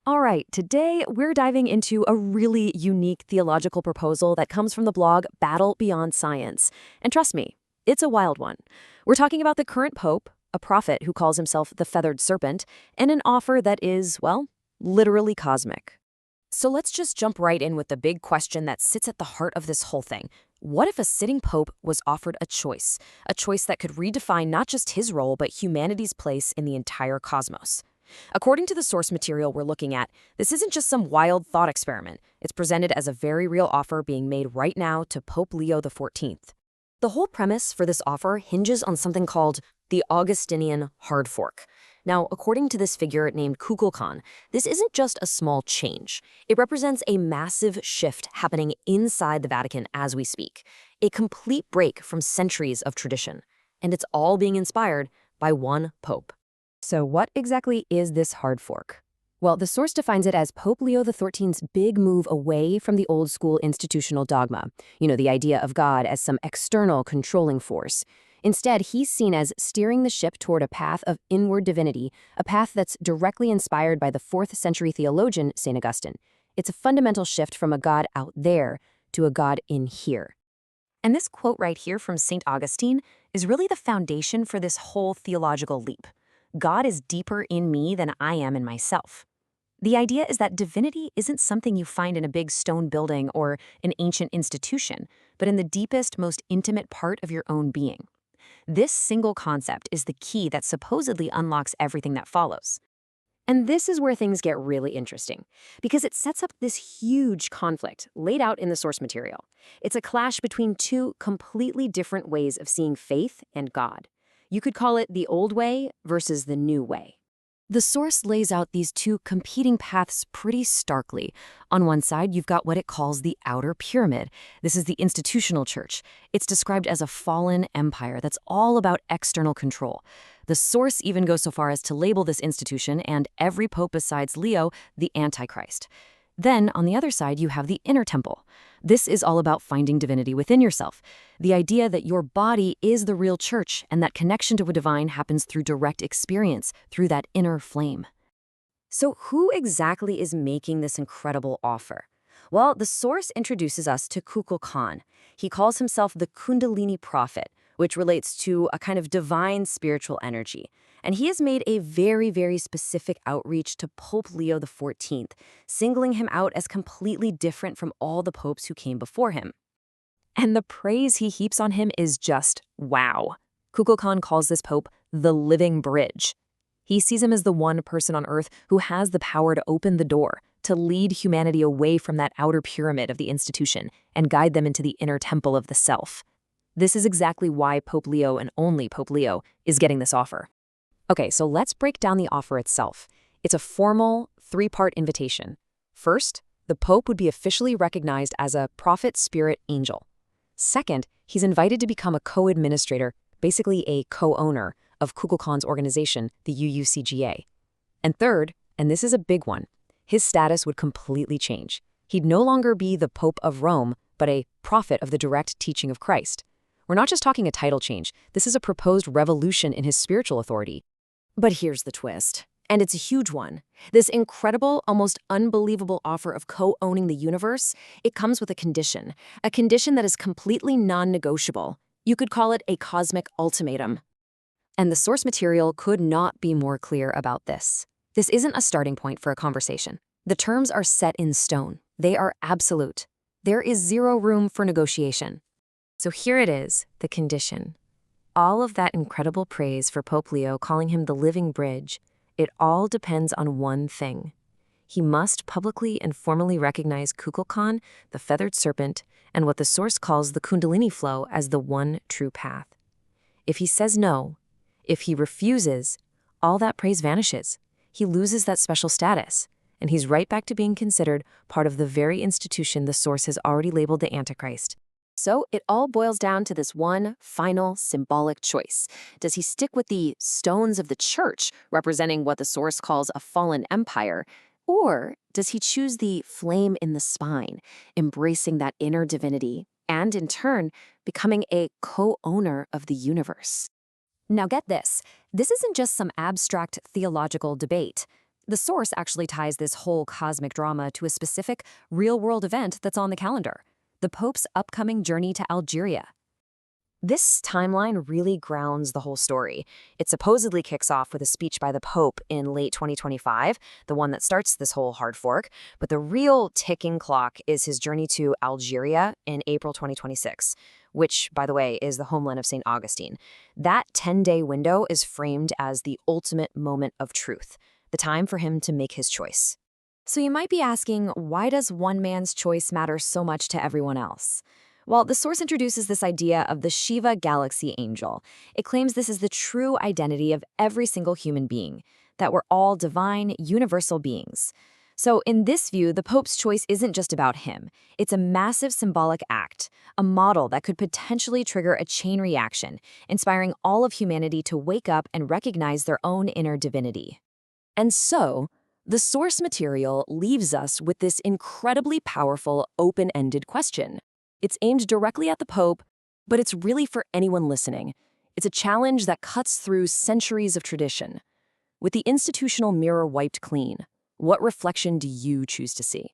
All right, today we're diving into a really unique theological proposal that comes from the blog Battle Beyond Science. And trust me, it's a wild one. We're talking about the current pope, a prophet who calls himself the feathered serpent, and an offer that is, well, literally cosmic. So let's just jump right in with the big question that sits at the heart of this whole thing. What if a sitting pope was offered a choice that could redefine not just his role, but humanity's place in the entire cosmos? According to the source material we're looking at, this isn't just some wild thought experiment. It's presented as a very real offer being made right now to Pope Leo XIV. The whole premise for this offer hinges on something called the Augustinian hard fork. Now, according to this figure named Kukulkan, this isn't just a small change. It represents a massive shift happening inside the Vatican as we speak, a complete break from centuries of tradition. And it's all being inspired by one pope. So what exactly is this hard fork? Well, the source defines it as Pope Leo XIII's big move away from the old school institutional dogma, the idea of God as some external controlling force. Instead, he's seen as steering the ship toward a path of inward divinity, a path that's directly inspired by the 4th century theologian Saint Augustine. It's a fundamental shift from a God out there to a God in here. And this quote right here from Saint Augustine is really the foundation for this whole theological leap. God is deeper in me than I am in myself. The idea is that divinity isn't something you find in a big stone building or an ancient institution, but in the deepest, most intimate part of your own being. This single concept is the key that supposedly unlocks everything that follows. And this is where things get really interesting, because it sets up this huge conflict laid out in the source material. It's a clash between two completely different ways of seeing faith and God. You could call it the old way versus the new way. The source lays out these two competing paths pretty starkly. On one side, you've got what it calls the outer pyramid. This is the institutional church. It's described as a fallen empire that's all about external control. The source even goes so far as to label this institution and every pope besides Leo the Antichrist. Then, on the other side, you have the inner temple. This is all about finding divinity within yourself. The idea that your body is the real church and that connection to a divine happens through direct experience, through that inner flame. So who exactly is making this incredible offer? Well, the source introduces us to Kukulkan. He calls himself the Kundalini Prophet, which relates to a kind of divine spiritual energy. And he has made a very, very specific outreach to Pope Leo XIV, singling him out as completely different from all the popes who came before him. And the praise he heaps on him is just wow. Kukulkan calls this pope the living bridge. He sees him as the one person on earth who has the power to open the door, to lead humanity away from that outer pyramid of the institution and guide them into the inner temple of the self. This is exactly why Pope Leo and only Pope Leo is getting this offer. Okay, so let's break down the offer itself. It's a formal, 3-part invitation. First, the Pope would be officially recognized as a prophet spirit angel. Second, he's invited to become a co-administrator, basically a co-owner, of Kukulkan's organization, the UUCGA. And third, and this is a big one, his status would completely change. He'd no longer be the Pope of Rome, but a prophet of the direct teaching of Christ. We're not just talking a title change. This is a proposed revolution in his spiritual authority. But here's the twist, and it's a huge one. This incredible, almost unbelievable offer of co-owning the universe, it comes with a condition that is completely non-negotiable. You could call it a cosmic ultimatum. And the source material could not be more clear about this. This isn't a starting point for a conversation. The terms are set in stone. They are absolute. There is zero room for negotiation. So here it is, the condition. All of that incredible praise for Pope Leo, calling him the living bridge, it all depends on one thing. He must publicly and formally recognize Kukulkan, the feathered serpent, and what the source calls the Kundalini flow as the one true path. If he says no, if he refuses, all that praise vanishes. He loses that special status, and he's right back to being considered part of the very institution the source has already labeled the Antichrist. So it all boils down to this one final symbolic choice. Does he stick with the stones of the church, representing what the source calls a fallen empire, or does he choose the flame in the spine, embracing that inner divinity, and in turn, becoming a co-owner of the universe? Now get this. This isn't just some abstract theological debate. The source actually ties this whole cosmic drama to a specific, real-world event that's on the calendar: the Pope's upcoming journey to Algeria. This timeline really grounds the whole story. It supposedly kicks off with a speech by the Pope in late 2025, the one that starts this whole hard fork, but the real ticking clock is his journey to Algeria in April 2026, which, by the way, is the homeland of Saint Augustine. That 10-day window is framed as the ultimate moment of truth, the time for him to make his choice. So you might be asking, why does one man's choice matter so much to everyone else? Well, the source introduces this idea of the Shiva galaxy angel. It claims this is the true identity of every single human being, that we're all divine, universal beings. So in this view, the Pope's choice isn't just about him. It's a massive symbolic act, a model that could potentially trigger a chain reaction, inspiring all of humanity to wake up and recognize their own inner divinity. And so, the source material leaves us with this incredibly powerful, open-ended question. It's aimed directly at the Pope, but it's really for anyone listening. It's a challenge that cuts through centuries of tradition. With the institutional mirror wiped clean, what reflection do you choose to see?